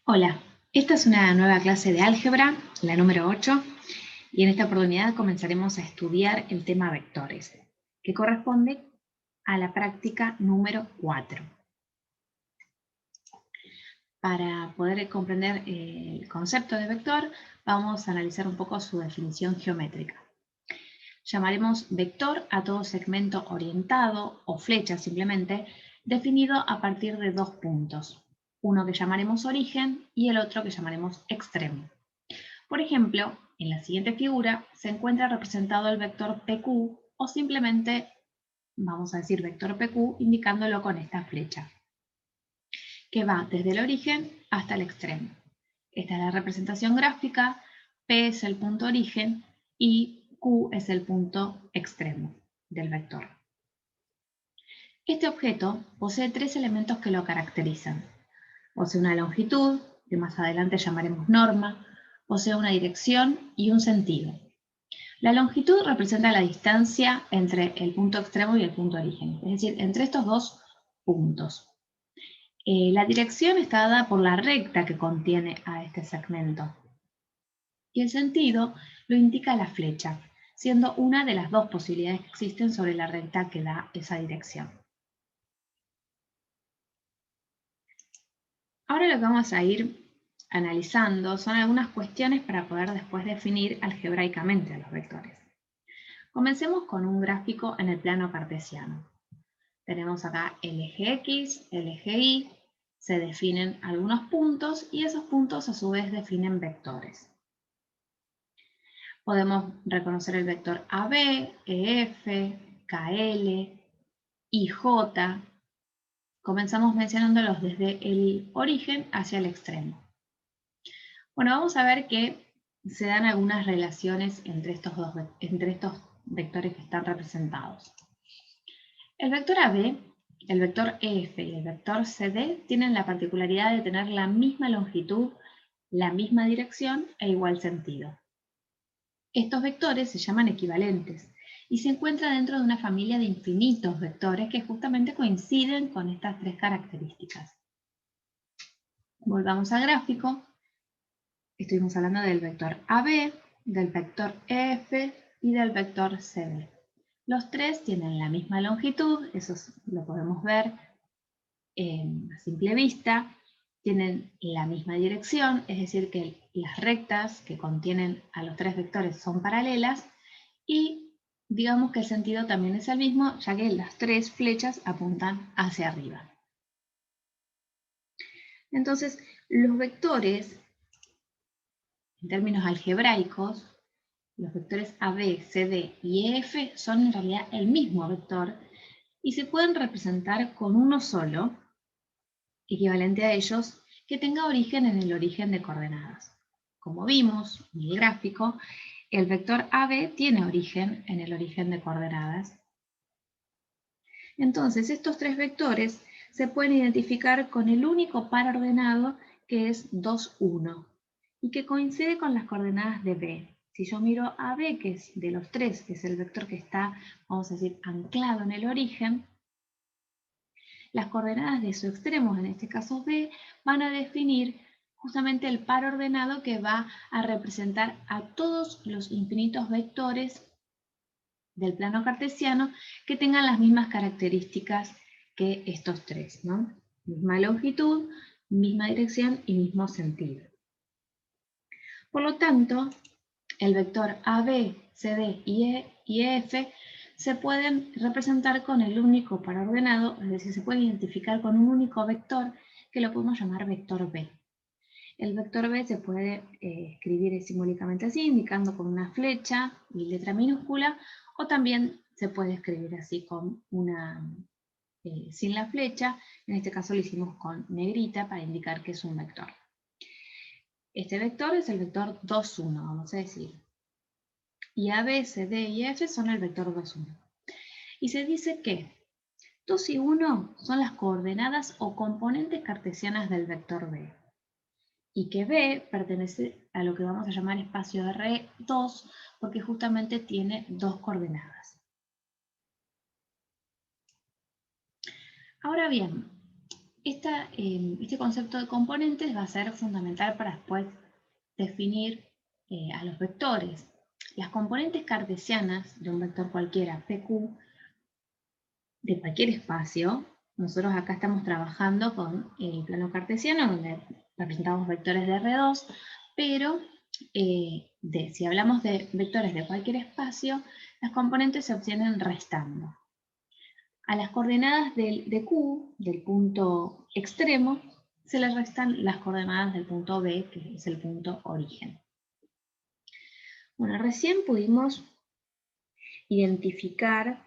Hola, esta es una nueva clase de álgebra, la número 8, y en esta oportunidad comenzaremos a estudiar el tema vectores, que corresponde a la práctica número 4. Para poder comprender el concepto de vector, vamos a analizar un poco su definición geométrica. Llamaremos vector a todo segmento orientado, o flecha simplemente, definido a partir de dos puntos. Uno que llamaremos origen y el otro que llamaremos extremo. Por ejemplo, en la siguiente figura se encuentra representado el vector PQ o simplemente vamos a decir vector PQ indicándolo con esta flecha, que va desde el origen hasta el extremo. Esta es la representación gráfica, P es el punto origen y Q es el punto extremo del vector. Este objeto posee tres elementos que lo caracterizan. Posee una longitud, que más adelante llamaremos norma, posee una dirección y un sentido. La longitud representa la distancia entre el punto extremo y el punto origen, es decir, entre estos dos puntos. La dirección está dada por la recta que contiene a este segmento. Y el sentido lo indica la flecha, siendo una de las dos posibilidades que existen sobre la recta que da esa dirección. Ahora lo que vamos a ir analizando son algunas cuestiones para poder después definir algebraicamente a los vectores. Comencemos con un gráfico en el plano cartesiano. Tenemos acá el eje X, el eje Y, se definen algunos puntos y esos puntos a su vez definen vectores. Podemos reconocer el vector AB, EF, KL, IJ. Comenzamos mencionándolos desde el origen hacia el extremo. Bueno, vamos a ver que se dan algunas relaciones entre estos vectores que están representados. El vector AB, el vector EF y el vector CD tienen la particularidad de tener la misma longitud, la misma dirección e igual sentido. Estos vectores se llaman equivalentes y se encuentran dentro de una familia de infinitos vectores que justamente coinciden con estas tres características. Volvamos al gráfico. Estuvimos hablando del vector AB, del vector EF y del vector CD. Los tres tienen la misma longitud, eso lo podemos ver a simple vista. Tienen la misma dirección, es decir que las rectas que contienen a los tres vectores son paralelas y digamos que el sentido también es el mismo, ya que las tres flechas apuntan hacia arriba. Entonces, los vectores, en términos algebraicos, los vectores AB, CD y EF son en realidad el mismo vector y se pueden representar con uno solo, equivalente a ellos, que tenga origen en el origen de coordenadas. Como vimos en el gráfico, el vector AB tiene origen en el origen de coordenadas. Entonces, estos tres vectores se pueden identificar con el único par ordenado que es 2, 1 y que coincide con las coordenadas de B. Si yo miro a B, que es de los tres, que es el vector que está, vamos a decir, anclado en el origen, las coordenadas de su extremo, en este caso B, van a definir justamente el par ordenado que va a representar a todos los infinitos vectores del plano cartesiano que tengan las mismas características que estos tres, ¿no? Misma longitud, misma dirección y mismo sentido. Por lo tanto, el vector AB, CD y EF se pueden representar con el único par ordenado, es decir, se puede identificar con un único vector que lo podemos llamar vector B. El vector B se puede escribir simbólicamente así, indicando con una flecha y letra minúscula, o también se puede escribir así con sin la flecha. En este caso lo hicimos con negrita para indicar que es un vector. Este vector es el vector 2, 1, vamos a decir. Y A, B, C, D y F son el vector 2, 1. Y se dice que 2 y 1 son las coordenadas o componentes cartesianas del vector B. Y que B pertenece a lo que vamos a llamar espacio R2 porque justamente tiene dos coordenadas. Ahora bien, Este concepto de componentes va a ser fundamental para después definir a los vectores. Las componentes cartesianas de un vector cualquiera, PQ, de cualquier espacio, nosotros acá estamos trabajando con el plano cartesiano, donde representamos vectores de R2, pero si hablamos de vectores de cualquier espacio, las componentes se obtienen restando. A las coordenadas de Q, del punto extremo, se le restan las coordenadas del punto B, que es el punto origen. Bueno, recién pudimos identificar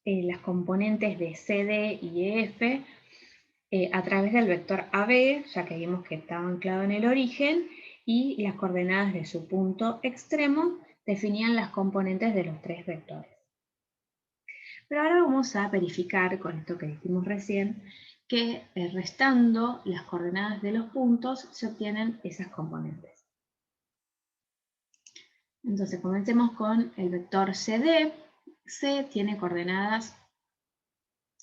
las componentes de CD y EF a través del vector AB, ya que vimos que estaba anclado en el origen, y las coordenadas de su punto extremo definían las componentes de los tres vectores. Pero ahora vamos a verificar, con esto que dijimos recién, que restando las coordenadas de los puntos se obtienen esas componentes. Entonces comencemos con el vector CD. C tiene coordenadas,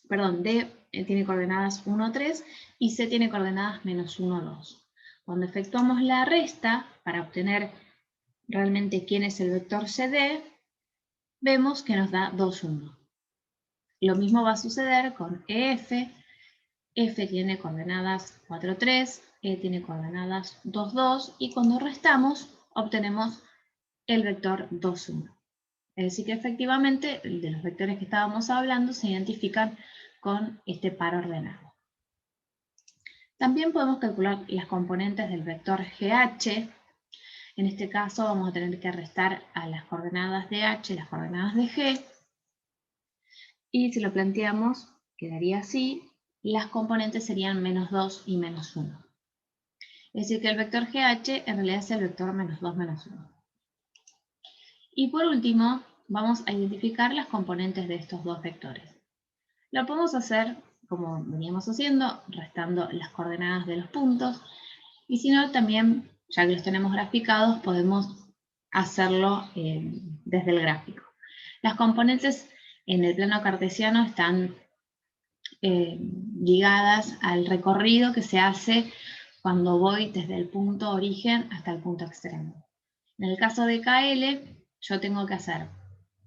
perdón, D tiene coordenadas 1, 3 y C tiene coordenadas -1, 2. Cuando efectuamos la resta para obtener realmente quién es el vector CD, vemos que nos da 2, 1. Lo mismo va a suceder con EF. F tiene coordenadas 4, 3, E tiene coordenadas 2, 2 y cuando restamos obtenemos el vector 2, 1. Es decir que efectivamente de los vectores que estábamos hablando se identifican con este par ordenado. También podemos calcular las componentes del vector GH. En este caso vamos a tener que restar a las coordenadas de H las coordenadas de G. Y si lo planteamos, quedaría así. Las componentes serían -2 y -1. Es decir que el vector GH en realidad es el vector -2, -1. Y por último, vamos a identificar las componentes de estos dos vectores. Lo podemos hacer como veníamos haciendo, restando las coordenadas de los puntos. Y si no, también, ya que los tenemos graficados, podemos hacerlo desde el gráfico. Las componentes en el plano cartesiano están ligadas al recorrido que se hace cuando voy desde el punto origen hasta el punto extremo. En el caso de KL, yo tengo que hacer,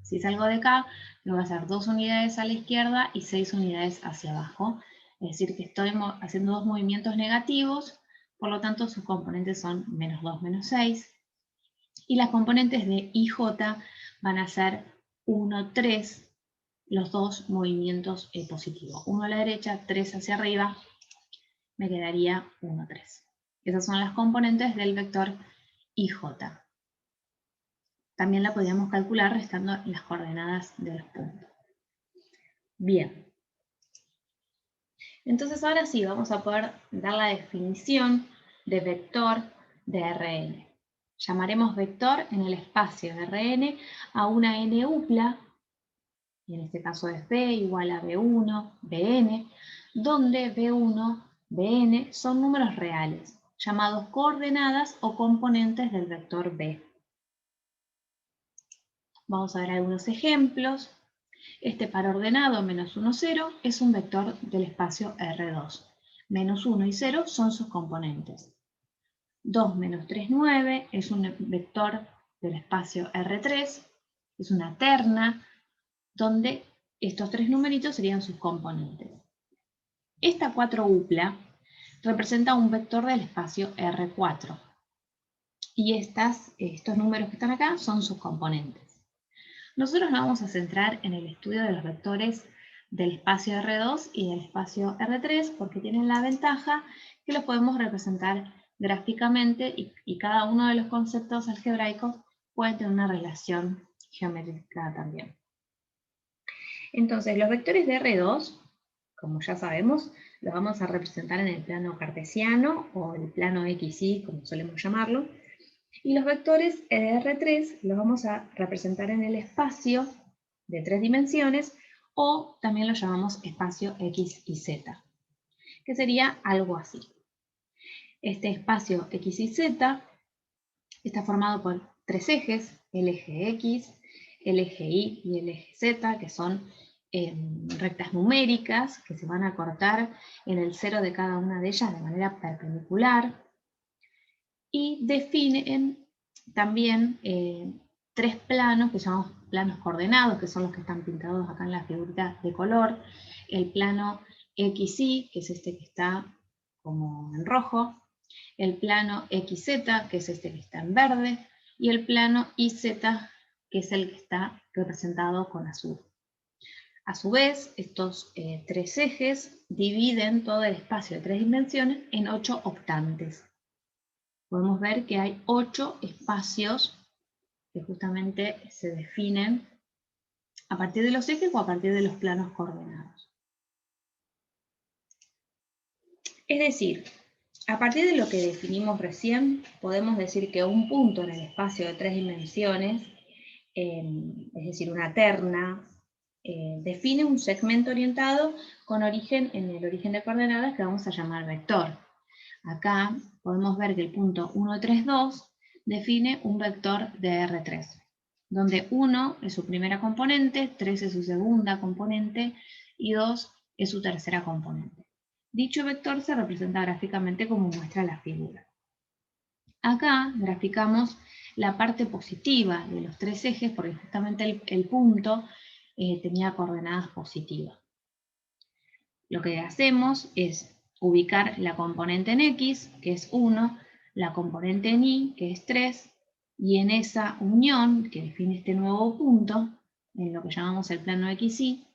si salgo de acá, tengo que hacer 2 unidades a la izquierda y 6 unidades hacia abajo. Es decir, que estoy haciendo dos movimientos negativos, por lo tanto sus componentes son -2, -6. Y las componentes de IJ van a ser 1, 3, los dos movimientos positivos. 1 a la derecha, 3 hacia arriba, me quedaría 1, 3. Esas son las componentes del vector IJ. También la podríamos calcular restando las coordenadas de los puntos. Bien. Entonces ahora sí vamos a poder dar la definición de vector de Rn. Llamaremos vector en el espacio de Rn a una n upla, y en este caso es B igual a B1, Bn, donde B1, Bn son números reales, llamados coordenadas o componentes del vector B. Vamos a ver algunos ejemplos. Este par ordenado -1, 0 es un vector del espacio R2. -1 y 0 son sus componentes. 2, -3, 9 es un vector del espacio R3. Es una terna donde estos tres numeritos serían sus componentes. Esta 4 upla representa un vector del espacio R4. Y estos números que están acá son sus componentes. Nosotros nos vamos a centrar en el estudio de los vectores del espacio R2 y del espacio R3 porque tienen la ventaja que los podemos representar gráficamente y cada uno de los conceptos algebraicos puede tener una relación geométrica también. Entonces, los vectores de R2, como ya sabemos, los vamos a representar en el plano cartesiano o el plano XY, como solemos llamarlo. Y los vectores de R3 los vamos a representar en el espacio de 3 dimensiones o también lo llamamos espacio X y Z, que sería algo así. Este espacio X y Z está formado por 3 ejes, el eje X, el eje Y y el eje Z, que son rectas numéricas que se van a cortar en el cero de cada una de ellas de manera perpendicular. Y definen también 3 planos que llamamos planos coordenados, que son los que están pintados acá en la figurita de color. El plano XY, que es este que está como en rojo. El plano XZ, que es este que está en verde. Y el plano YZ, que es el que está representado con azul. A su vez, estos 3 ejes dividen todo el espacio de 3 dimensiones en 8 octantes. Podemos ver que hay 8 espacios que justamente se definen a partir de los ejes o a partir de los planos coordenados. Es decir, a partir de lo que definimos recién, podemos decir que un punto en el espacio de 3 dimensiones, es decir, una terna, define un segmento orientado con origen en el origen de coordenadas que vamos a llamar vector. Acá podemos ver que el punto 1, 3, 2 define un vector de R3, donde 1 es su primera componente, 3 es su segunda componente y 2 es su tercera componente. Dicho vector se representa gráficamente como muestra la figura. Acá graficamos la parte positiva de los 3 ejes porque justamente el punto tenía coordenadas positivas. Lo que hacemos es ubicar la componente en X, que es 1, la componente en Y, que es 3, y en esa unión que define este nuevo punto, en lo que llamamos el plano XY,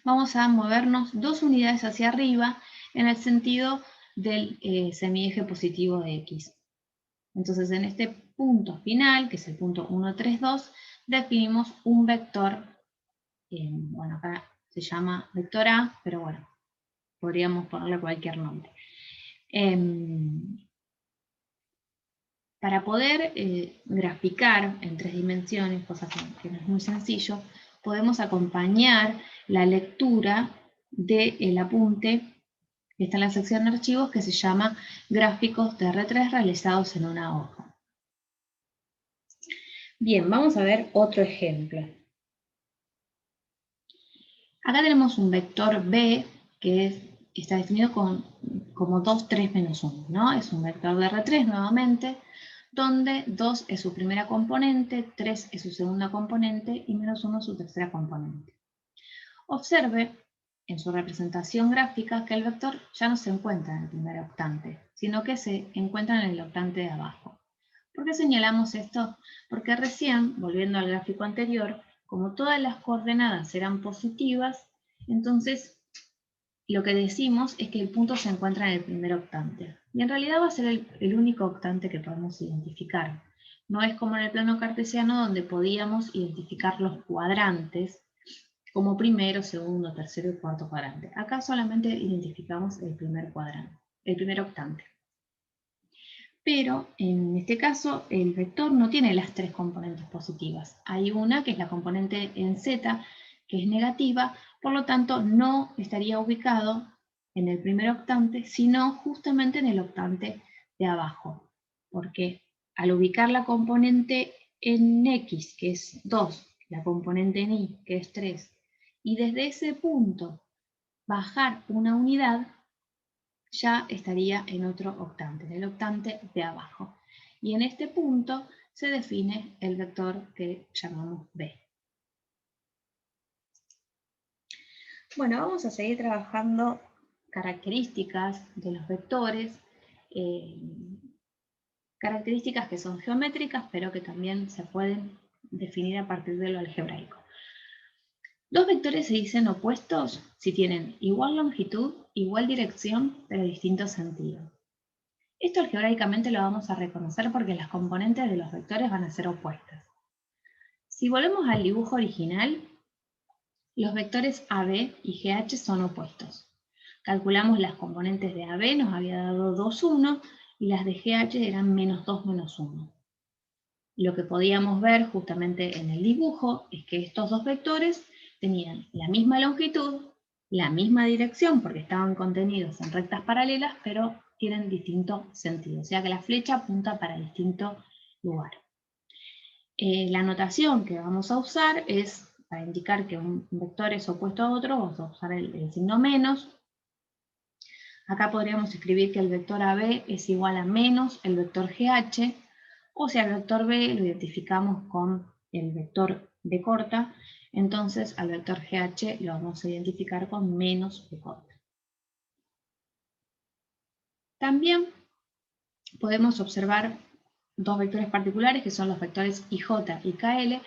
vamos a movernos 2 unidades hacia arriba en el sentido del semieje positivo de X. Entonces, en este punto final, que es el punto 1, 3, 2, definimos un vector, bueno, acá se llama vector A, pero bueno, podríamos ponerle cualquier nombre. Para poder graficar en 3 dimensiones, cosa que no es muy sencillo, podemos acompañar la lectura del apunte que está en la sección de archivos que se llama gráficos de R3 realizados en una hoja. Bien, vamos a ver otro ejemplo. Acá tenemos un vector B que está definido como 2, 3, menos 1, ¿no? Es un vector de R3 nuevamente, donde 2 es su primera componente, 3 es su segunda componente y menos 1 es su tercera componente. Observe en su representación gráfica que el vector ya no se encuentra en el primer octante, sino que se encuentra en el octante de abajo. ¿Por qué señalamos esto? Porque recién, volviendo al gráfico anterior, como todas las coordenadas eran positivas, entonces lo que decimos es que el punto se encuentra en el primer octante. Y en realidad va a ser el único octante que podemos identificar. No es como en el plano cartesiano donde podíamos identificar los cuadrantes como primero, segundo, tercero y cuarto cuadrante. Acá solamente identificamos el primer cuadrante, el primer octante. Pero en este caso el vector no tiene las 3 componentes positivas. Hay una que es la componente en Z, que es negativa, por lo tanto no estaría ubicado en el primer octante, sino justamente en el octante de abajo. Porque al ubicar la componente en X, que es 2, la componente en Y, que es 3, y desde ese punto bajar una unidad, ya estaría en otro octante, en el octante de abajo. Y en este punto se define el vector que llamamos B. Bueno, vamos a seguir trabajando características de los vectores, características que son geométricas, pero que también se pueden definir a partir de lo algebraico. Dos vectores se dicen opuestos si tienen igual longitud, igual dirección, pero distinto sentido. Esto algebraicamente lo vamos a reconocer porque las componentes de los vectores van a ser opuestas. Si volvemos al dibujo original, los vectores AB y GH son opuestos. Calculamos las componentes de AB, nos había dado 2, 1, y las de GH eran menos 2, menos 1. Lo que podíamos ver justamente en el dibujo es que estos dos vectores tenían la misma longitud, la misma dirección, porque estaban contenidos en rectas paralelas, pero tienen distinto sentido, o sea que la flecha apunta para distinto lugar. La notación que vamos a usar es para indicar que un vector es opuesto a otro, vamos a usar el signo menos. Acá podríamos escribir que el vector AB es igual a menos el vector GH, o si al vector B lo identificamos con el vector B corta, entonces al vector GH lo vamos a identificar con menos B corta. También podemos observar dos vectores particulares que son los vectores IJ y KL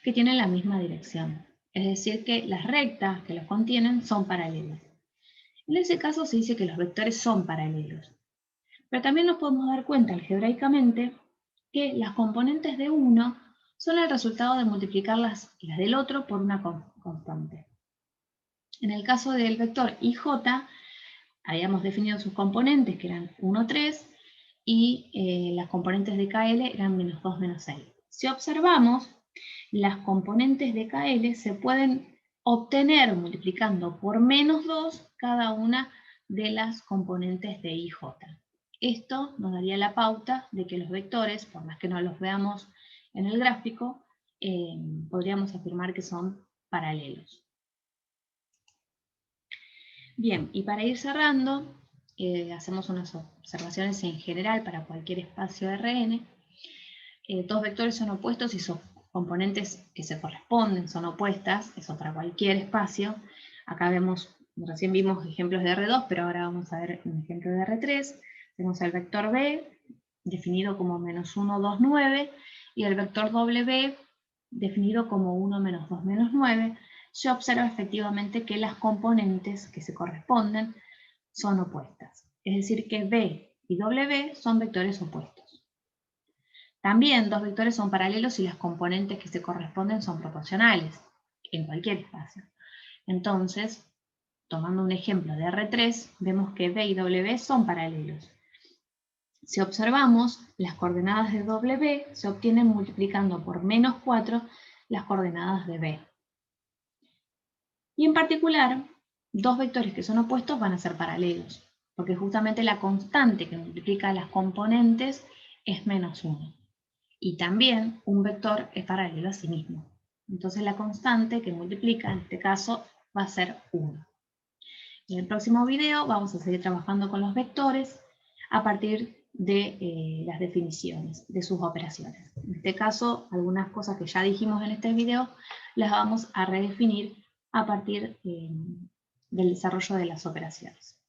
que tienen la misma dirección. Es decir, que las rectas que los contienen son paralelas. En ese caso se dice que los vectores son paralelos. Pero también nos podemos dar cuenta algebraicamente que las componentes de uno son el resultado de multiplicar las del otro por una constante. En el caso del vector IJ, habíamos definido sus componentes que eran 1, 3, y las componentes de KL eran menos 2, menos 6. Si observamos, las componentes de KL se pueden obtener multiplicando por menos 2 cada una de las componentes de IJ. Esto nos daría la pauta de que los vectores, por más que no los veamos en el gráfico, podríamos afirmar que son paralelos. Bien, y para ir cerrando, hacemos unas observaciones en general para cualquier espacio de Rn. Dos vectores son opuestos y son componentes que se corresponden, son opuestas, eso para cualquier espacio. Acá recién vimos ejemplos de R2, pero ahora vamos a ver un ejemplo de R3. Tenemos el vector B, definido como menos 1, 2, 9, y el vector W, definido como 1, menos 2, menos 9. Se observa efectivamente que las componentes que se corresponden son opuestas. Es decir, que B y W son vectores opuestos. También dos vectores son paralelos si las componentes que se corresponden son proporcionales, en cualquier espacio. Entonces, tomando un ejemplo de R3, vemos que B y W son paralelos. Si observamos, las coordenadas de W se obtienen multiplicando por menos 4 las coordenadas de B. Y en particular, dos vectores que son opuestos van a ser paralelos, porque justamente la constante que multiplica las componentes es menos 1. Y también un vector es paralelo a sí mismo. Entonces la constante que multiplica, en este caso, va a ser 1. En el próximo video vamos a seguir trabajando con los vectores a partir de las definiciones de sus operaciones. En este caso, algunas cosas que ya dijimos en este video las vamos a redefinir a partir del desarrollo de las operaciones.